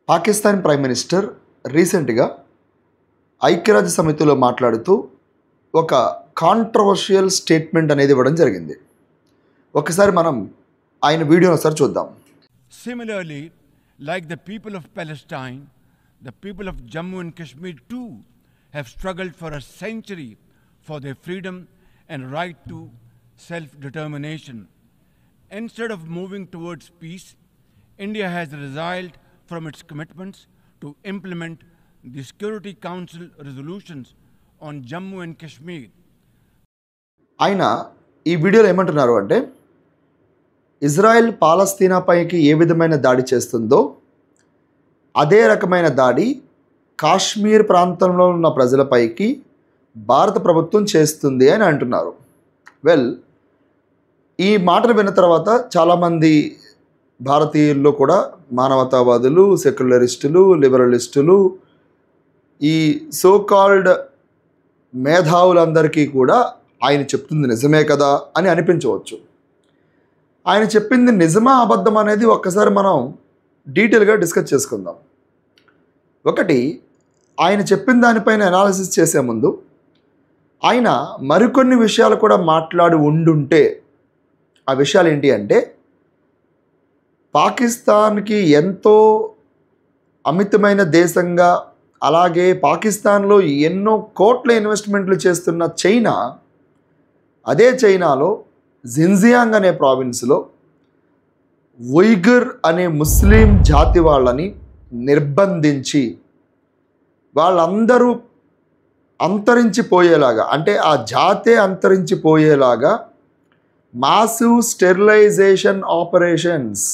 Pakistan prime minister రీసెంట్గా ఐక్యరాజ్య సమితిలో మాట్లాడుతూ ఒక కాంట్రవర్షియల్ స్టేట్మెంట్ అనేది ఇవ్వడం జరిగింది. ఒకసారి మనం ఆయన వీడియోని ఒకసారి చూద్దాం. Similarly, like the people of Palestine, the people of Jammu and Kashmir too have struggled for a century for their freedom and right to self-determination. Instead of moving towards peace, India has resiled from its commitments to implement the Security Council resolutions on Jammu and Kashmir. ఆయన ఈ వీడియోలో ఏమంటున్నారు అంటే, Israel పాలస్తీనాపైకి ఏ విధమైన దాడి చేస్తుందో అదే రకమైన దాడి కాశ్మీర్ ప్రాంతంలో ఉన్న ప్రజలపైకి భారత ప్రభుత్వం చేస్తుంది అని అంటున్నారు. ఈ మాటలు విన్న తర్వాత చాలామంది భారతీయుల్లో కూడా మానవతావాదులు, సెక్యులరిస్టులు, లిబరలిస్టులు, ఈ సోకాల్డ్ మేధావులందరికీ కూడా ఆయన చెప్తుంది నిజమే కదా అని అనిపించవచ్చు. ఆయన చెప్పింది నిజమా అబద్ధం అనేది ఒక్కసారి మనం డీటెయిల్గా డిస్కస్ చేసుకుందాం. ఒకటి, ఆయన చెప్పిన దానిపైన అనాలిసిస్ చేసే ముందు ఆయన మరికొన్ని విషయాలు కూడా మాట్లాడి ఉండుంటే, ఆ విషయాలు ఏంటి అంటే, పాకిస్తాన్కి ఎంతో అమితమైన దేశంగా, అలాగే పాకిస్తాన్లో ఎన్నో కోట్ల ఇన్వెస్ట్మెంట్లు చేస్తున్న చైనా, అదే చైనాలో జిన్జియాంగ్ అనే ప్రావిన్స్లో ఉయిఘర్ అనే ముస్లిం జాతి వాళ్ళని నిర్బంధించి వాళ్ళందరూ అంతరించిపోయేలాగా, అంటే ఆ జాతే అంతరించిపోయేలాగా మాసివ్ స్టెరిలైజేషన్ ఆపరేషన్స్,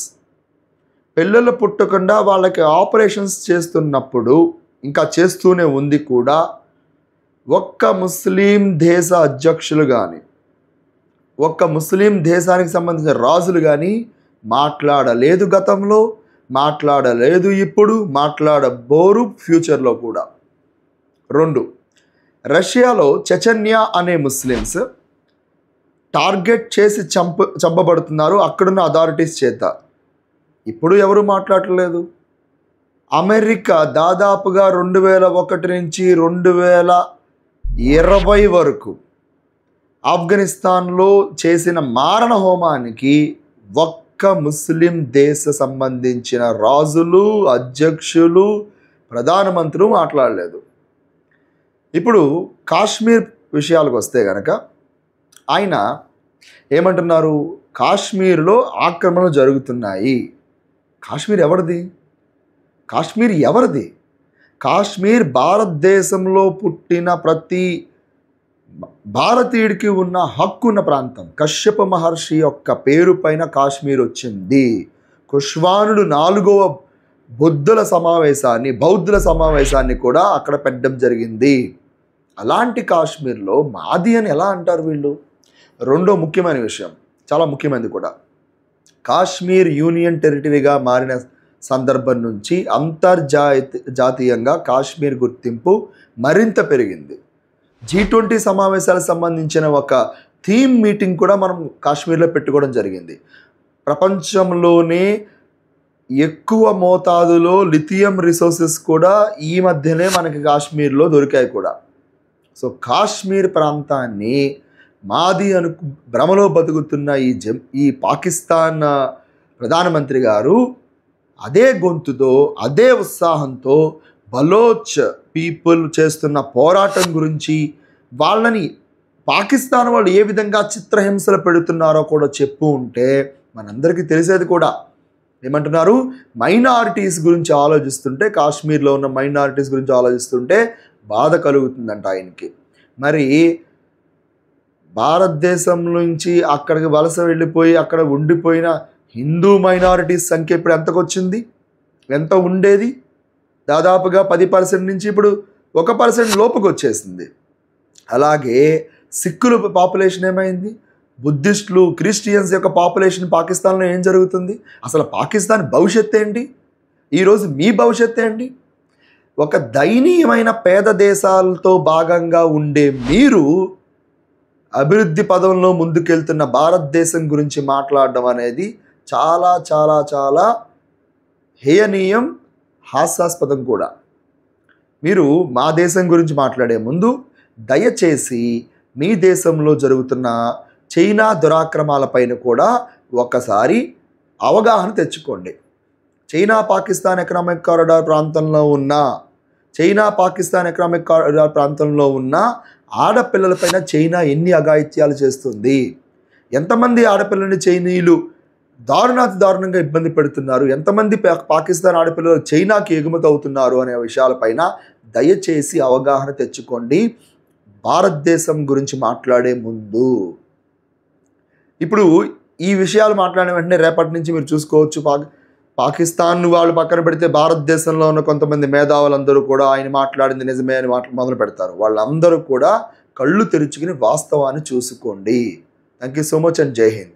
పిల్లలు పుట్టకుండా వాళ్ళకి ఆపరేషన్స్ చేస్తున్నప్పుడు, ఇంకా చేస్తూనే ఉంది కూడా, ఒక్క ముస్లిం దేశ అధ్యక్షులు కానీ, ఒక్క ముస్లిం దేశానికి సంబంధించిన రాజులు కానీ మాట్లాడలేదు. గతంలో మాట్లాడలేదు, ఇప్పుడు మాట్లాడబోరు, ఫ్యూచర్లో కూడా. 2, రష్యాలో చెచెన్యా అనే ముస్లిమ్స్ టార్గెట్ చేసి చంపబడుతున్నారు అక్కడున్న అథారిటీస్ చేత. ఇప్పుడు ఎవరు మాట్లాడలేదు. అమెరికా దాదాపుగా 2001 నుంచి 2020 వరకు ఆఫ్ఘనిస్తాన్లో చేసిన మారణ హోమానికి ఒక్క ముస్లిం దేశ సంబంధించిన రాజులు, అధ్యక్షులు, ప్రధానమంత్రులు మాట్లాడలేదు. ఇప్పుడు కాశ్మీర్ విషయాలకు వస్తే కనుక ఆయన ఏమంటున్నారు, కాశ్మీర్లో ఆక్రమణలు జరుగుతున్నాయి. కాశ్మీర్ ఎవరిది? కాశ్మీర్ ఎవరిది? కాశ్మీర్ భారతదేశంలో పుట్టిన ప్రతి భారతీయుడికి ఉన్న హక్కు ఉన్న ప్రాంతం. కశ్యప మహర్షి యొక్క పేరు పైన కాశ్మీర్ వచ్చింది. కుష్వానుడు 4వ బౌద్ధుల సమావేశాన్ని కూడా అక్కడ పెట్టడం జరిగింది. అలాంటి కాశ్మీర్లో మాది అని ఎలా అంటారు వీళ్ళు? రెండో ముఖ్యమైన విషయం, చాలా ముఖ్యమైనది కూడా, కాశ్మీర్ యూనియన్ టెరిటరీగా మారిన సందర్భం నుంచి అంతర్జాతీయంగా కాశ్మీర్ గుర్తింపు మరింత పెరిగింది. G20 సమావేశాలకు సంబంధించిన ఒక థీమ్ మీటింగ్ కూడా మనం కాశ్మీర్లో పెట్టుకోవడం జరిగింది. ప్రపంచంలోనే ఎక్కువ మోతాదులో లిథియం రిసోర్సెస్ కూడా ఈ మధ్యనే మనకి కాశ్మీర్లో దొరికాయి కూడా. సో కాశ్మీర్ ప్రాంతాన్ని మాది భ్రమలో బతుకుతున్న ఈ పాకిస్తాన్ ప్రధానమంత్రి గారు అదే గొంతుతో, అదే ఉత్సాహంతో బలోచ్ పీపుల్ చేస్తున్న పోరాటం గురించి, వాళ్ళని పాకిస్తాన్ వాళ్ళు ఏ విధంగా చిత్రహింసలు పెడుతున్నారో కూడా చెప్పు ఉంటే మనందరికీ తెలిసేది కూడా. ఏమంటున్నారు, మైనారిటీస్ గురించి ఆలోచిస్తుంటే, కాశ్మీర్లో ఉన్న మైనారిటీస్ గురించి ఆలోచిస్తుంటే బాధ కలుగుతుందంట ఆయనకి. మరి భారతదేశం నుంచి అక్కడికి వలస వెళ్ళిపోయి అక్కడ ఉండిపోయిన హిందూ మైనారిటీస్ సంఖ్య ఇప్పుడు ఎంతకు వచ్చింది? ఎంత ఉండేది? దాదాపుగా 10% నుంచి ఇప్పుడు 1% లోపుకి వచ్చేసింది. అలాగే సిక్కుల పాపులేషన్ ఏమైంది? బుద్ధిస్టులు, క్రిస్టియన్స్ యొక్క పాపులేషన్ పాకిస్తాన్లో ఏం జరుగుతుంది? అసలు పాకిస్తాన్ భవిష్యత్తు ఏంటి? ఈరోజు మీ భవిష్యత్తు ఏంటి? ఒక దయనీయమైన పేద దేశాలతో భాగంగా ఉండే మీరు అభివృద్ధి పదంలో ముందుకెళ్తున్న భారతదేశం గురించి మాట్లాడడం అనేది చాలా చాలా చాలా హేయనీయం, హాస్యాస్పదం కూడా. మీరు మా దేశం గురించి మాట్లాడే ముందు దయచేసి మీ దేశంలో జరుగుతున్న చైనా దురాక్రమాలపైన కూడా ఒకసారి అవగాహన తెచ్చుకోండి. చైనా పాకిస్తాన్ ఎకనామిక్ కారిడార్ ప్రాంతంలో ఉన్న ఆడపిల్లలపైన చైనా ఎన్ని అఘాయిత్యాలు చేస్తుంది, ఎంతమంది ఆడపిల్లని చైనీయులు దారుణంగా ఇబ్బంది పెడుతున్నారు, ఎంతమంది పాకిస్తాన్ ఆడపిల్లలు చైనాకి ఎగుమతి అవుతున్నారు అనే విషయాలపైన దయచేసి అవగాహన తెచ్చుకోండి భారతదేశం గురించి మాట్లాడే ముందు. ఇప్పుడు ఈ విషయాలు మాట్లాడిన వెంటనే రేపటి నుంచి మీరు చూసుకోవచ్చు, పాకిస్తాన్ వాళ్ళు పక్కన పెడితే భారతదేశంలో ఉన్న కొంతమంది మేధావులందరూ కూడా ఆయన మాట్లాడింది నిజమే అని మొదలు పెడతారు. వాళ్ళందరూ కూడా కళ్ళు తెరుచుకుని వాస్తవాన్ని చూసుకోండి. Thank you so much and జై హింద్.